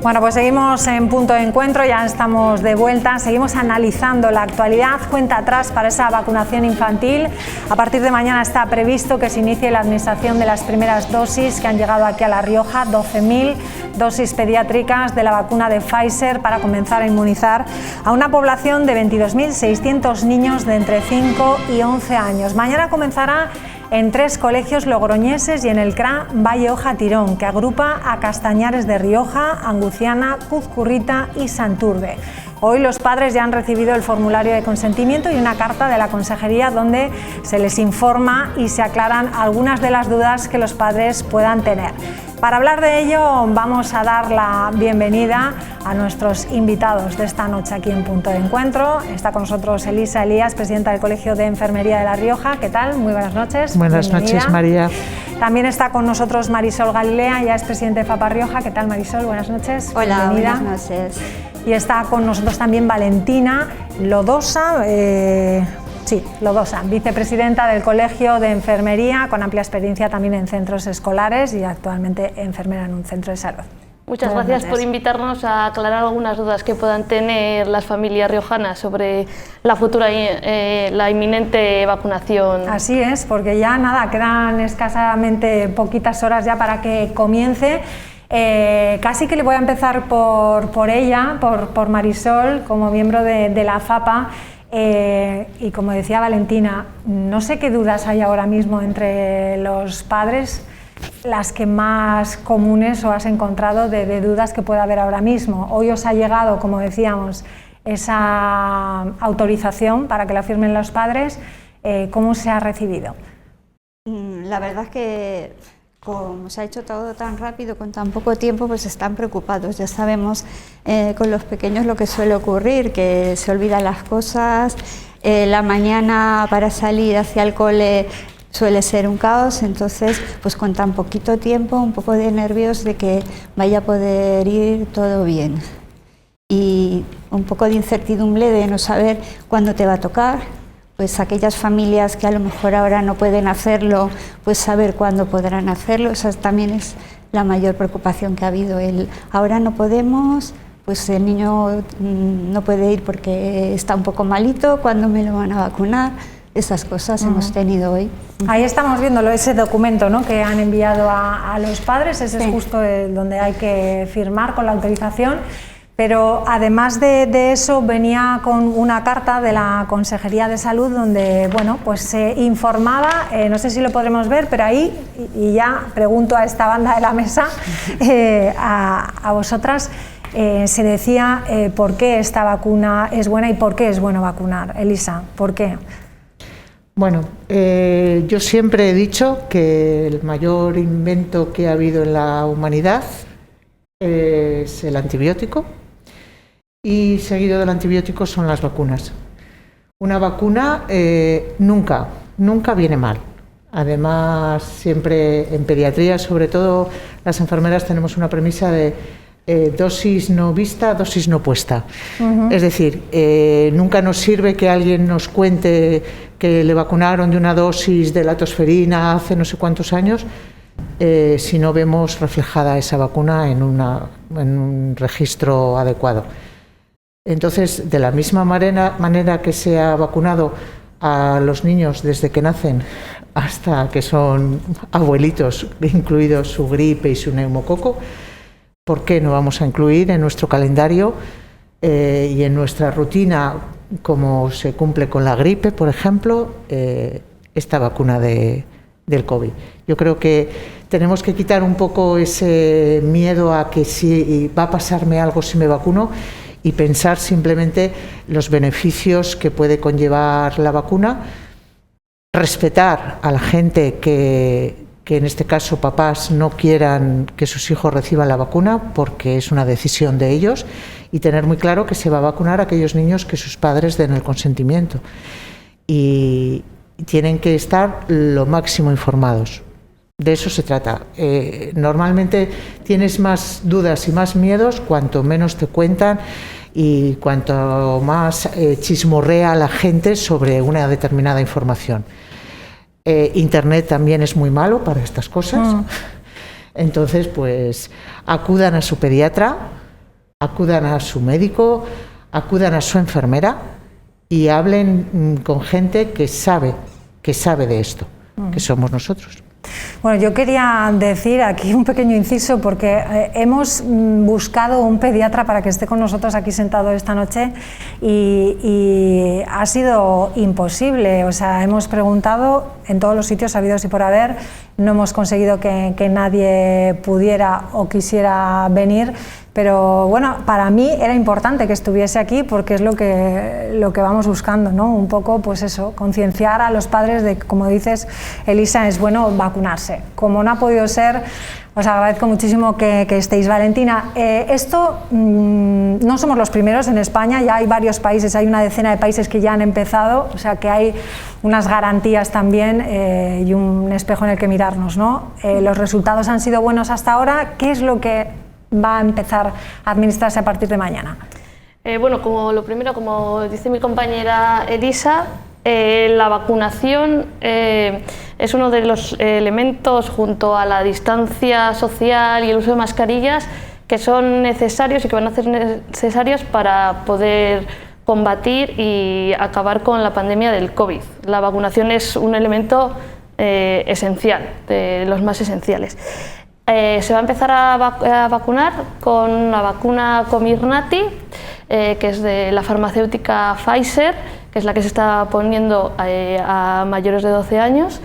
Bueno, pues seguimos en Punto de Encuentro, ya estamos de vuelta, seguimos analizando la actualidad, cuenta atrás para esa vacunación infantil. A partir de mañana está previsto que se inicie la administración de las primeras dosis que han llegado aquí a La Rioja, 12.000 dosis pediátricas de la vacuna de Pfizer para comenzar a inmunizar a una población de 22.600 niños de entre 5 y 11 años. Mañana comenzará en 3 colegios logroñeses y en el CRA Valle Hoja Tirón, que agrupa a Castañares de Rioja, Anguciana, Cuzcurrita y Santurbe. Hoy los padres ya han recibido el formulario de consentimiento y una carta de la consejería donde se les informa y se aclaran algunas de las dudas que los padres puedan tener. Para hablar de ello vamos a dar la bienvenida a nuestros invitados de esta noche aquí en Punto de Encuentro. Está con nosotros Elisa Elías, presidenta del Colegio de Enfermería de La Rioja. ¿Qué tal? Muy buenas noches. Buenas noches, María. También está con nosotros Marisol Galilea, ya es presidenta de FAPA Rioja. ¿Qué tal, Marisol? Buenas noches. Hola, bienvenida. buenas noches. Y está con nosotros también Valentina Lodosa, Lodosa, vicepresidenta del Colegio de Enfermería, con amplia experiencia también en centros escolares y actualmente enfermera en un centro de salud. Muchas gracias por invitarnos a aclarar algunas dudas que puedan tener las familias riojanas sobre la futura, la inminente vacunación. Así es, porque ya nada, quedan escasamente poquitas horas ya para que comience. Casi que le voy a empezar por ella, por Marisol, como miembro de la FAPA. Y como decía Valentina, no sé qué dudas hay ahora mismo entre los padres, las que más comunes o has encontrado de dudas que pueda haber ahora mismo. Hoy os ha llegado, como decíamos, esa autorización para que la firmen los padres. ¿Cómo se ha recibido? La verdad es que como se ha hecho todo tan rápido, con tan poco tiempo, pues están preocupados. Ya sabemos con los pequeños lo que suele ocurrir, que se olvidan las cosas, la mañana para salir hacia el cole suele ser un caos, entonces pues con tan poquito tiempo, un poco de nervios de que vaya a poder ir todo bien. Y un poco de incertidumbre de no saber cuándo te va a tocar. Pues aquellas familias que a lo mejor ahora no pueden hacerlo, pues saber cuándo podrán hacerlo. Esa también es la mayor preocupación que ha habido. Ahora no podemos, pues el niño no puede ir porque está un poco malito, ¿cuándo me lo van a vacunar? Esas cosas hemos tenido hoy. Ahí estamos viéndolo, ese documento, ¿no?, que han enviado a los padres. Ese es justo donde hay que firmar con la autorización. Pero además de eso venía con una carta de la Consejería de Salud donde, bueno, pues se informaba, no sé si lo podremos ver, pero ahí, y ya pregunto a esta banda de la mesa, a vosotras, se decía por qué esta vacuna es buena y por qué es bueno vacunar. Elisa, ¿por qué? Bueno, yo siempre he dicho que el mayor invento que ha habido en la humanidad es el antibiótico. Y seguido del antibiótico son las vacunas. Una vacuna nunca viene mal. Además, siempre en pediatría, sobre todo las enfermeras, tenemos una premisa de dosis no vista, dosis no puesta. Es decir, nunca nos sirve que alguien nos cuente que le vacunaron de una dosis de la tosferina hace no sé cuántos años, si no vemos reflejada esa vacuna en un registro adecuado. Entonces, de la misma manera que se ha vacunado a los niños desde que nacen hasta que son abuelitos, incluidos su gripe y su neumococo, ¿por qué no vamos a incluir en nuestro calendario y en nuestra rutina, como se cumple con la gripe, por ejemplo, esta vacuna del COVID? Yo creo que tenemos que quitar un poco ese miedo a que si va a pasarme algo si me vacuno, y pensar simplemente los beneficios que puede conllevar la vacuna, respetar a la gente que en este caso papás no quieran que sus hijos reciban la vacuna porque es una decisión de ellos, y tener muy claro que se va a vacunar a aquellos niños que sus padres den el consentimiento, y tienen que estar lo máximo informados. De eso se trata. Normalmente tienes más dudas y más miedos cuanto menos te cuentan y cuanto más chismorrea la gente sobre una determinada información. Internet también es muy malo para estas cosas. Entonces, pues acudan a su pediatra acudan a su médico, acudan a su enfermera y hablen con gente que sabe de esto, que somos nosotros. Bueno, yo quería decir aquí un pequeño inciso porque hemos buscado un pediatra para que esté con nosotros aquí sentado esta noche y ha sido imposible. O sea, hemos preguntado en todos los sitios habidos y por haber, no hemos conseguido que nadie pudiera o quisiera venir. Pero bueno, para mí era importante que estuviese aquí porque es lo que vamos buscando, ¿no? Un poco, pues eso, concienciar a los padres de que, como dices, Elisa, es bueno vacunarse. Como no ha podido ser, os agradezco muchísimo que estéis. Valentina, esto no somos los primeros en España, ya hay varios países, hay una decena de países que ya han empezado, o sea que hay unas garantías también y un espejo en el que mirarnos, ¿no? Los resultados han sido buenos hasta ahora. ¿Qué es lo que va a empezar a administrarse a partir de mañana? Bueno, como lo primero, como dice mi compañera Elisa, la vacunación es uno de los elementos, junto a la distancia social y el uso de mascarillas, que son necesarios y que van a ser necesarios para poder combatir y acabar con la pandemia del COVID. La vacunación es un elemento esencial, de los más esenciales. Se va a empezar a vacunar con la vacuna Comirnaty, que es de la farmacéutica Pfizer, que es la que se está poniendo a mayores de 12 años,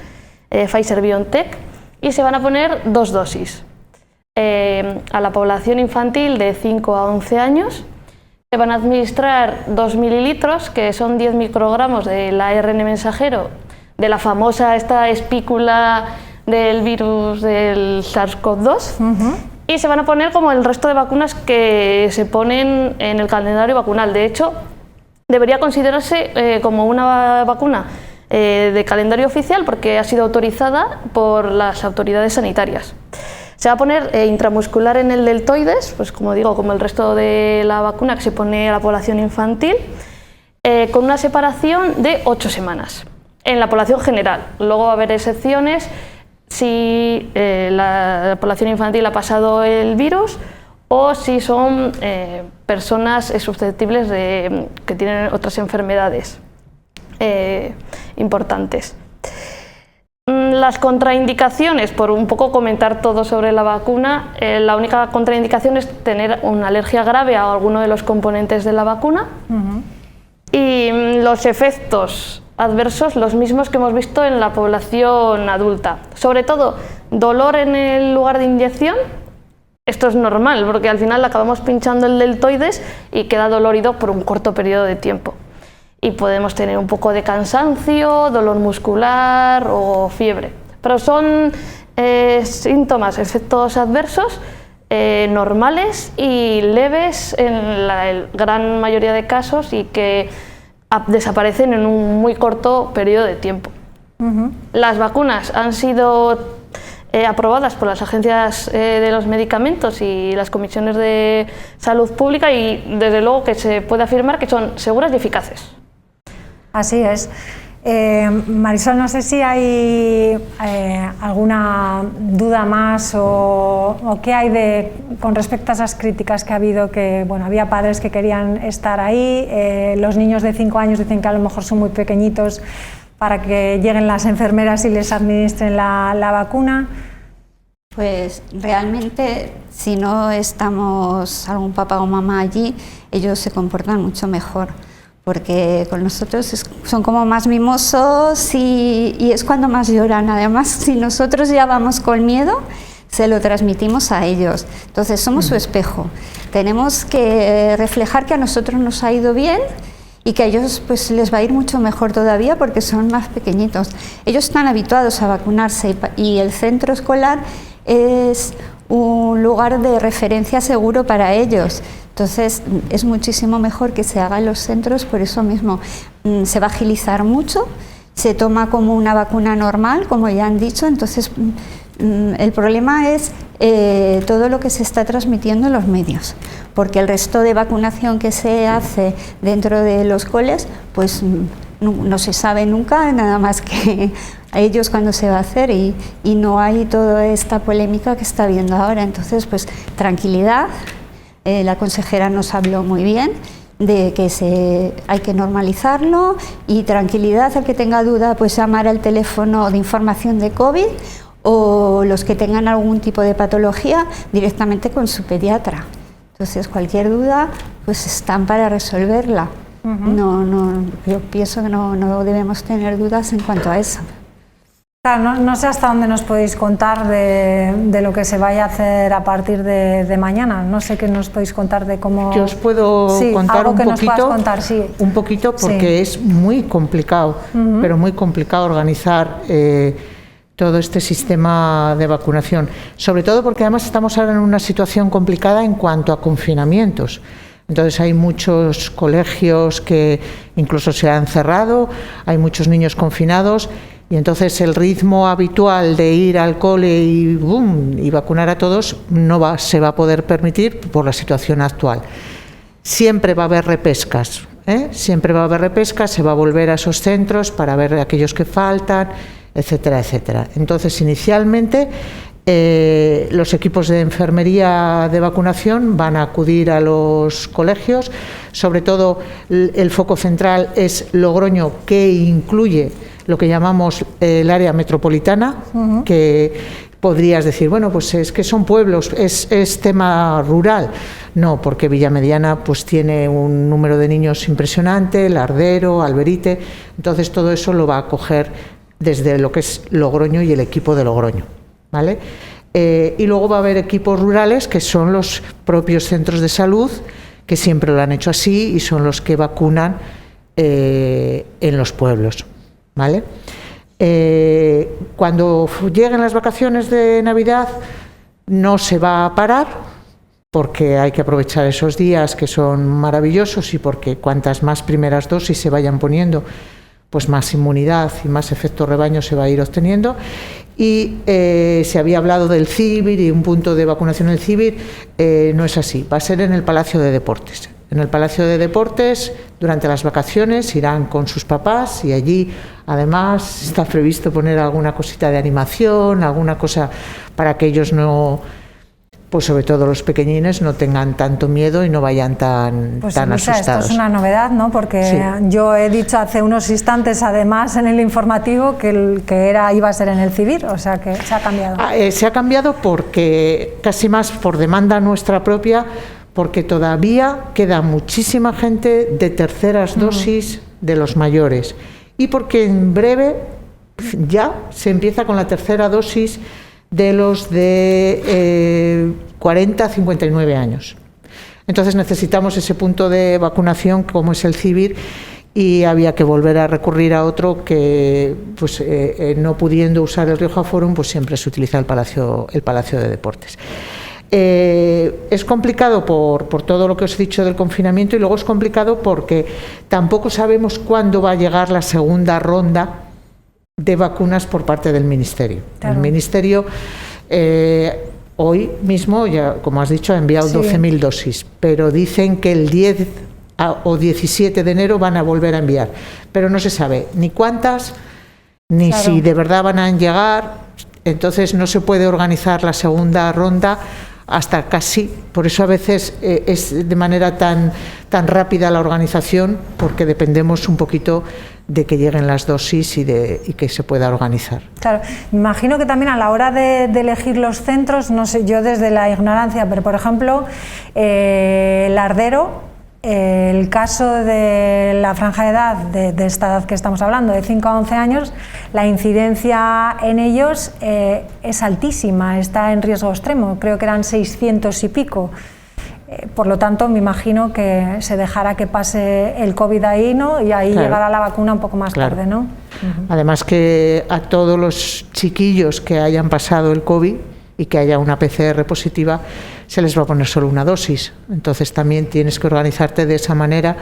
Pfizer-BioNTech, y se van a poner 2 dosis. A la población infantil de 5 a 11 años se van a administrar 2 mililitros, que son 10 microgramos del ARN mensajero, de la famosa esta espícula del virus del SARS-CoV-2, y se van a poner como el resto de vacunas que se ponen en el calendario vacunal. De hecho, debería considerarse como una vacuna de calendario oficial porque ha sido autorizada por las autoridades sanitarias. Se va a poner intramuscular en el deltoides, pues como digo, como el resto de la vacuna que se pone a la población infantil, con una separación de 8 semanas en la población general. Luego va a haber excepciones si la población infantil ha pasado el virus o si son personas susceptibles que tienen otras enfermedades importantes. Las contraindicaciones, por un poco comentar todo sobre la vacuna, la única contraindicación es tener una alergia grave a alguno de los componentes de la vacuna y los efectos adversos los mismos que hemos visto en la población adulta. Sobre todo, dolor en el lugar de inyección. Esto es normal porque al final acabamos pinchando el deltoides y queda dolorido por un corto periodo de tiempo. Y podemos tener un poco de cansancio, dolor muscular o fiebre. Pero son síntomas, efectos adversos normales y leves en la gran mayoría de casos y que desaparecen en un muy corto periodo de tiempo. Las vacunas han sido aprobadas por las agencias de los medicamentos y las comisiones de salud pública y desde luego que se puede afirmar que son seguras y eficaces. Así es. Marisol, no sé si hay alguna duda más o qué hay con respecto a esas críticas que ha habido, que bueno, había padres que querían estar ahí, los niños de 5 años dicen que a lo mejor son muy pequeñitos para que lleguen las enfermeras y les administren la vacuna. Pues realmente, si no estamos algún papá o mamá allí, ellos se comportan mucho mejor, porque con nosotros son como más mimosos y es cuando más lloran. Además, si nosotros ya vamos con miedo, se lo transmitimos a ellos. Entonces, somos su espejo. Tenemos que reflejar que a nosotros nos ha ido bien y que a ellos pues les va a ir mucho mejor todavía porque son más pequeñitos. Ellos están habituados a vacunarse y el centro escolar es un lugar de referencia seguro para ellos. Entonces es muchísimo mejor que se haga en los centros, por eso mismo se va a agilizar mucho, se toma como una vacuna normal, como ya han dicho. Entonces el problema es todo lo que se está transmitiendo en los medios, porque el resto de vacunación que se hace dentro de los coles pues no se sabe nunca, nada más que a ellos cuando se va a hacer y no hay toda esta polémica que está habiendo ahora. Entonces pues tranquilidad, La consejera nos habló muy bien de que hay que normalizarlo, y tranquilidad, el que tenga duda pues llamar al teléfono de información de COVID, o los que tengan algún tipo de patología directamente con su pediatra. Entonces cualquier duda pues están para resolverla. Yo pienso que no debemos tener dudas en cuanto a eso. Claro, no sé hasta dónde nos podéis contar de lo que se vaya a hacer a partir de mañana. No sé qué nos podéis contar de cómo... Yo os puedo contar algo un que poquito, nos puedas contar, sí. Un poquito, porque es muy complicado, pero muy complicado organizar todo este sistema de vacunación. Sobre todo porque además estamos ahora en una situación complicada en cuanto a confinamientos. Entonces hay muchos colegios que incluso se han cerrado, hay muchos niños confinados, y entonces el ritmo habitual de ir al cole y vacunar a todos no se va a poder permitir por la situación actual. Siempre va a haber repescas, siempre va a haber repescas, se va a volver a esos centros para ver a aquellos que faltan, etcétera, etcétera. Entonces, inicialmente, los equipos de enfermería de vacunación van a acudir a los colegios. Sobre todo, el foco central es Logroño, que incluye lo que llamamos el área metropolitana, que podrías decir, bueno, pues es que son pueblos, es tema rural. No, porque Villamediana pues tiene un número de niños impresionante, Lardero, Alberite, entonces todo eso lo va a coger desde lo que es Logroño y el equipo de Logroño, ¿vale? Y luego va a haber equipos rurales, que son los propios centros de salud, que siempre lo han hecho así y son los que vacunan en los pueblos, ¿vale? Cuando lleguen las vacaciones de Navidad no se va a parar, porque hay que aprovechar esos días que son maravillosos, y porque cuantas más primeras dosis se vayan poniendo, pues más inmunidad y más efecto rebaño se va a ir obteniendo. Y se había hablado del CIBIR y un punto de vacunación en el CIBIR, no es así, va a ser en el Palacio de Deportes. En el Palacio de Deportes, durante las vacaciones, irán con sus papás, y allí además está previsto poner alguna cosita de animación, alguna cosa para que ellos no, pues sobre todo los pequeñines, no tengan tanto miedo y no vayan tan asustados. Esto es una novedad, ¿no? Porque sí, yo he dicho hace unos instantes, además, en el informativo, que iba a ser en el CIBIR, o sea que se ha cambiado. Se ha cambiado porque, casi más por demanda nuestra propia, porque todavía queda muchísima gente de terceras dosis de los mayores, y porque en breve ya se empieza con la tercera dosis de los de 40 a 59 años. Entonces necesitamos ese punto de vacunación como es el CIBIR, y había que volver a recurrir a otro que, pues no pudiendo usar el Rioja Forum, pues siempre se utiliza el Palacio de Deportes. Es complicado por todo lo que os he dicho del confinamiento, y luego es complicado porque tampoco sabemos cuándo va a llegar la segunda ronda de vacunas por parte del Ministerio. Claro. El Ministerio hoy mismo, ya como has dicho, ha enviado 12.000 dosis, pero dicen que el 10 o 17 de enero van a volver a enviar, pero no se sabe ni cuántas, ni si de verdad van a llegar. Entonces no se puede organizar la segunda ronda hasta casi, por eso a veces es de manera tan rápida la organización, porque dependemos un poquito de que lleguen las dosis y que se pueda organizar. Claro, me imagino que también a la hora de elegir los centros, no sé, yo desde la ignorancia, pero por ejemplo, Lardero, el caso de la franja de edad, de esta edad que estamos hablando, de 5 a 11 años, la incidencia en ellos es altísima, está en riesgo extremo, creo que eran 600 y pico. Por lo tanto, me imagino que se dejará que pase el COVID ahí, ¿no? Y ahí llegará la vacuna un poco más tarde, ¿no? Además que a todos los chiquillos que hayan pasado el COVID y que haya una PCR positiva, se les va a poner solo una dosis. Entonces también tienes que organizarte de esa manera,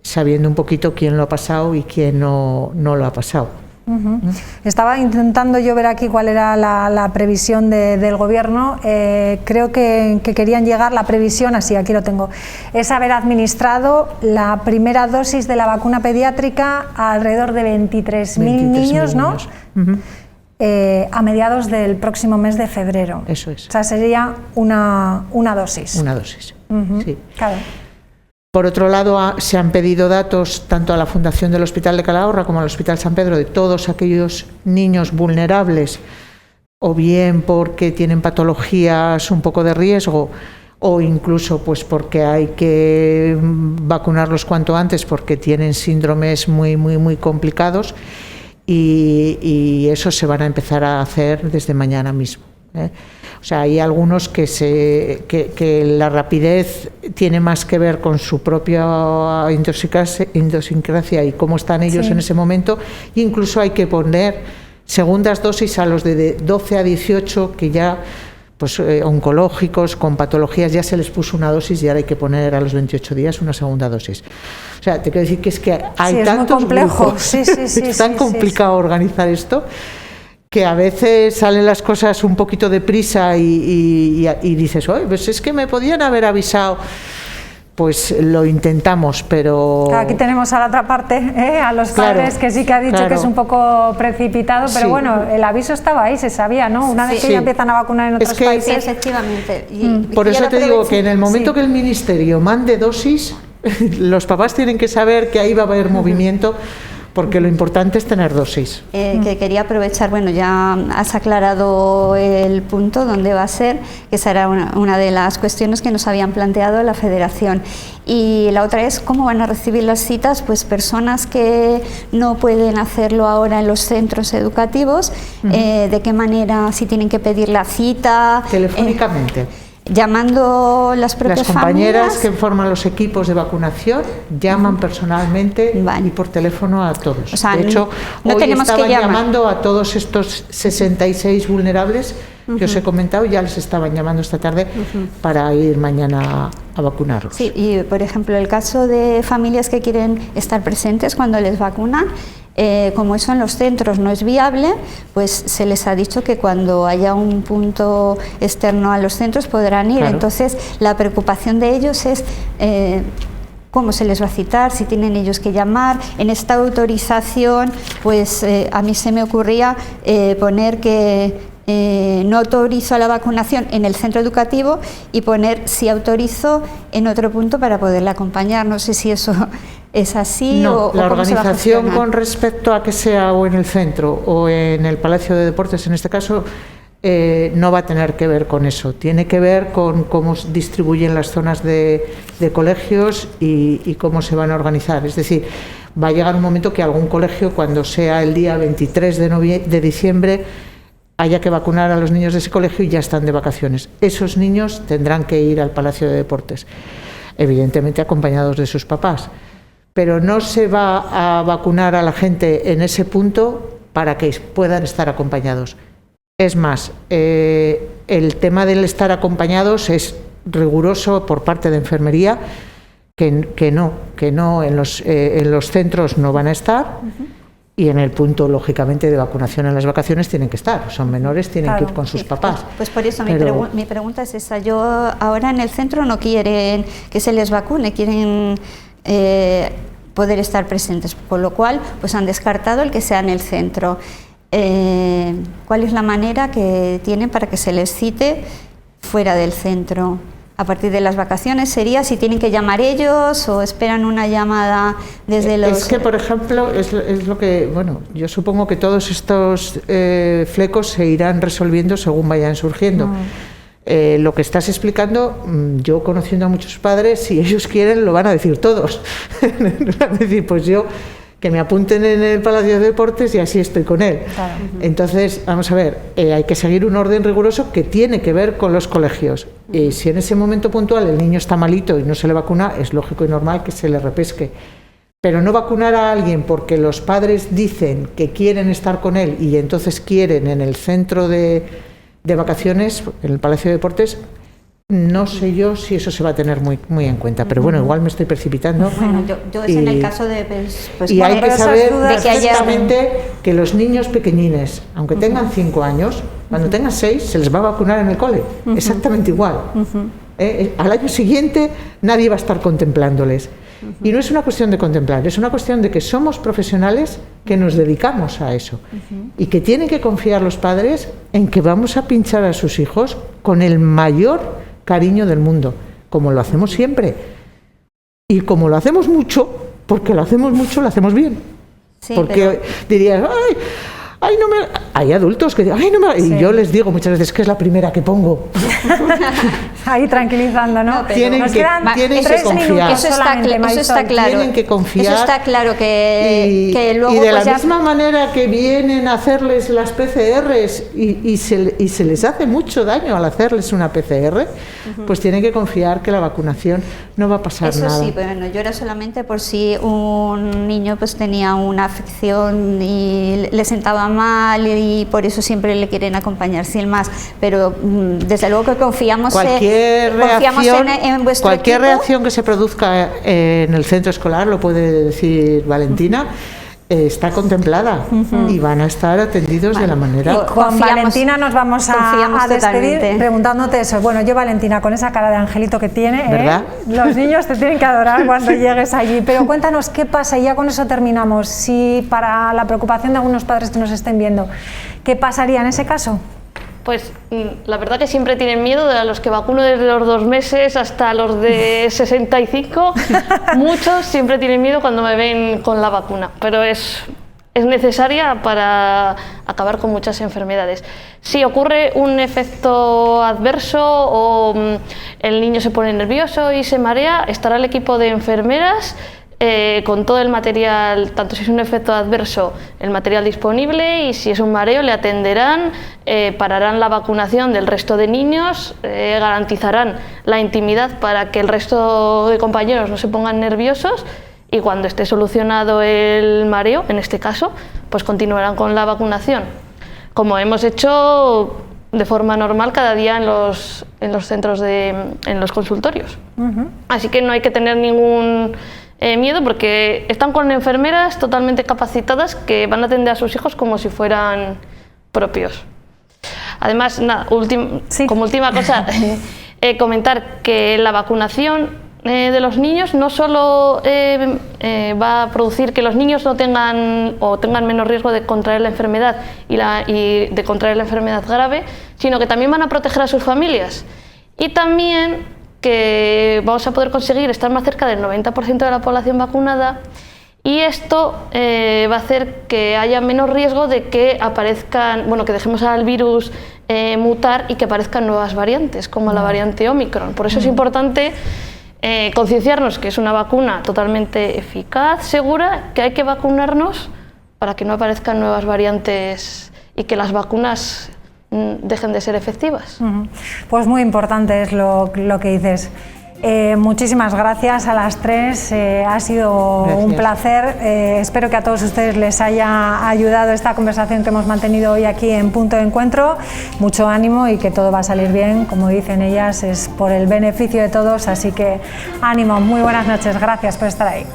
sabiendo un poquito quién lo ha pasado y quién no lo ha pasado. Estaba intentando yo ver aquí cuál era la previsión del Gobierno. Creo que querían llegar, la previsión, así aquí lo tengo, es haber administrado la primera dosis de la vacuna pediátrica a alrededor de 23.000 niños, ¿no? a mediados del próximo mes de febrero. Eso es. O sea, sería una dosis. Una dosis, sí. Claro. Por otro lado, se han pedido datos tanto a la Fundación del Hospital de Calahorra como al Hospital San Pedro de todos aquellos niños vulnerables, o bien porque tienen patologías un poco de riesgo, o incluso pues porque hay que vacunarlos cuanto antes porque tienen síndromes muy complicados, y eso se van a empezar a hacer desde mañana mismo, ¿eh? O sea, hay algunos que la rapidez tiene más que ver con su propia idiosincrasia y cómo están ellos en ese momento. Incluso hay que poner segundas dosis a los de 12 a 18 que ya, pues oncológicos, con patologías, ya se les puso una dosis y ahora hay que poner a los 28 días una segunda dosis. O sea, te quiero decir que es que hay tantos grupos, es tan complicado organizar esto, que a veces salen las cosas un poquito deprisa y dices, oye, pues es que me podían haber avisado. Pues lo intentamos, pero... Aquí tenemos a la otra parte, a los padres, que sí que ha dicho que es un poco precipitado, pero bueno, el aviso estaba ahí, se sabía, ¿no? Una vez que ya empiezan a vacunar en otros países... Sí, efectivamente. Por eso te digo que en el momento que el Ministerio mande dosis, los papás tienen que saber que ahí va a haber movimiento, porque lo importante es tener dosis. Que quería aprovechar, bueno, ya has aclarado el punto donde va a ser, que será una de las cuestiones que nos habían planteado la Federación. Y la otra es cómo van a recibir las citas, pues personas que no pueden hacerlo ahora en los centros educativos, de qué manera, si tienen que pedir la cita. Telefónicamente. Llamando las propias compañeras familias. que forman los equipos de vacunación llaman personalmente y por teléfono a todos. O sea, de hecho, no hoy tenemos estaban que llamando a todos estos 66 vulnerables que os he comentado, ya les estaban llamando esta tarde para ir mañana a vacunarlos. Sí, y por ejemplo, el caso de familias que quieren estar presentes cuando les vacunan, como eso en los centros no es viable, pues se les ha dicho que cuando haya un punto externo a los centros podrán ir. Claro. Entonces, la preocupación de ellos es cómo se les va a citar, si tienen ellos que llamar. En esta autorización, pues a mí se me ocurría poner que no autorizo la vacunación en el centro educativo y poner si autorizo en otro punto para poderla acompañar. No sé si eso es así o la cómo se va a organización gestionar. Con respecto a que sea o en el centro o en el Palacio de Deportes, en este caso, no va a tener que ver con eso. Tiene que ver con cómo distribuyen las zonas de colegios y cómo se van a organizar. Es decir, va a llegar un momento que algún colegio, cuando sea el día 23 de diciembre, haya que vacunar a los niños de ese colegio y ya están de vacaciones. Esos niños tendrán que ir al Palacio de Deportes, evidentemente acompañados de sus papás. Pero no se va a vacunar a la gente en ese punto para que puedan estar acompañados. Es más, el tema del estar acompañados es riguroso por parte de enfermería, que no en los centros no van a estar. Y en el punto, lógicamente, de vacunación en las vacaciones tienen que estar. Son menores, tienen que ir con sus papás. Pues por eso mi pregunta es esa. Yo ahora en el centro no quieren que se les vacune, quieren poder estar presentes, por lo cual pues han descartado el que sea en el centro. ¿Cuál es la manera que tienen para que se les cite fuera del centro? A partir de las vacaciones sería si tienen que llamar ellos o esperan una llamada desde los... Es que, por ejemplo, es lo que, bueno, yo supongo que todos estos flecos se irán resolviendo según vayan surgiendo. Lo que estás explicando, yo conociendo a muchos padres, si ellos quieren lo van a decir todos. Van a decir, pues yo que me apunten en el Palacio de Deportes y así estoy con él. Claro. Entonces, vamos a ver, hay que seguir un orden riguroso que tiene que ver con los colegios. Y si en ese momento puntual el niño está malito y no se le vacuna, es lógico y normal que se le repesque. Pero no vacunar a alguien porque los padres dicen que quieren estar con él y entonces quieren en el centro de vacaciones, en el Palacio de Deportes, no sé yo si eso se va a tener muy en cuenta, pero bueno, igual me estoy precipitando. Bueno, yo es en el caso de... Pues, y hay que saber perfectamente que los niños pequeñines, aunque tengan 5 años, cuando tengan 6 se les va a vacunar en el cole, exactamente igual. Al año siguiente nadie va a estar contemplándoles. Y no es una cuestión de contemplar, es una cuestión de que somos profesionales que nos dedicamos a eso y que tienen que confiar los padres en que vamos a pinchar a sus hijos con el mayor cariño del mundo, como lo hacemos siempre. Y como lo hacemos mucho, porque lo hacemos mucho, lo hacemos bien. Sí, porque dirías, ay, no me... Hay adultos que dicen, ay, no me... Y yo les digo muchas veces que es la primera que pongo. Ahí tranquilizando, ¿no? Tienen que confiar. Eso está claro. Tienen que confiar. Eso está claro que luego... Y de la misma manera que vienen a hacerles las PCRs y se les hace mucho daño al hacerles una PCR, pues tienen que confiar que la vacunación no va a pasar nada. Eso sí, bueno, yo era solamente por si un niño pues tenía una afección y le sentaba mal y por eso siempre le quieren acompañar sin más, pero desde luego que confiamos en vuestro cualquier equipo. reacción que se produzca en el centro escolar, lo puede decir Valentina, está contemplada y van a estar atendidos de la manera... Con Valentina nos vamos a despedir preguntándote eso. Bueno, yo, Valentina, con esa cara de angelito que tiene, ¿verdad? Los niños te tienen que adorar cuando llegues allí. Pero cuéntanos qué pasa, y ya con eso terminamos. Si para la preocupación de algunos padres que nos estén viendo, ¿qué pasaría en ese caso? Pues la verdad que siempre tienen miedo, de los que vacuno desde los 2 meses hasta los de 65, muchos siempre tienen miedo cuando me ven con la vacuna, pero es necesaria para acabar con muchas enfermedades. Si ocurre un efecto adverso o el niño se pone nervioso y se marea, estará el equipo de enfermeras con todo el material, tanto si es un efecto adverso, el material disponible, y si es un mareo le atenderán, pararán la vacunación del resto de niños, garantizarán la intimidad para que el resto de compañeros no se pongan nerviosos, y cuando esté solucionado el mareo, en este caso, pues continuarán con la vacunación, como hemos hecho de forma normal cada día en los centros en los consultorios. Así que no hay que tener ningún miedo, porque están con enfermeras totalmente capacitadas que van a atender a sus hijos como si fueran propios. Además, como última cosa, comentar que la vacunación de los niños no solo va a producir que los niños no tengan menos riesgo de contraer la enfermedad y de contraer la enfermedad grave, sino que también van a proteger a sus familias, y también que vamos a poder conseguir estar más cerca del 90% de la población vacunada, y esto va a hacer que haya menos riesgo de que que dejemos al virus mutar y que aparezcan nuevas variantes, como la variante Omicron. Por eso es importante concienciarnos que es una vacuna totalmente eficaz, segura, que hay que vacunarnos para que no aparezcan nuevas variantes y que las vacunas dejen de ser efectivas. Pues muy importante es lo que dices. Muchísimas gracias a las tres, ha sido un placer. Espero que a todos ustedes les haya ayudado esta conversación que hemos mantenido hoy aquí en Punto de Encuentro. Mucho ánimo y que todo va a salir bien, como dicen ellas, es por el beneficio de todos, así que ánimo, muy buenas noches, gracias por estar ahí.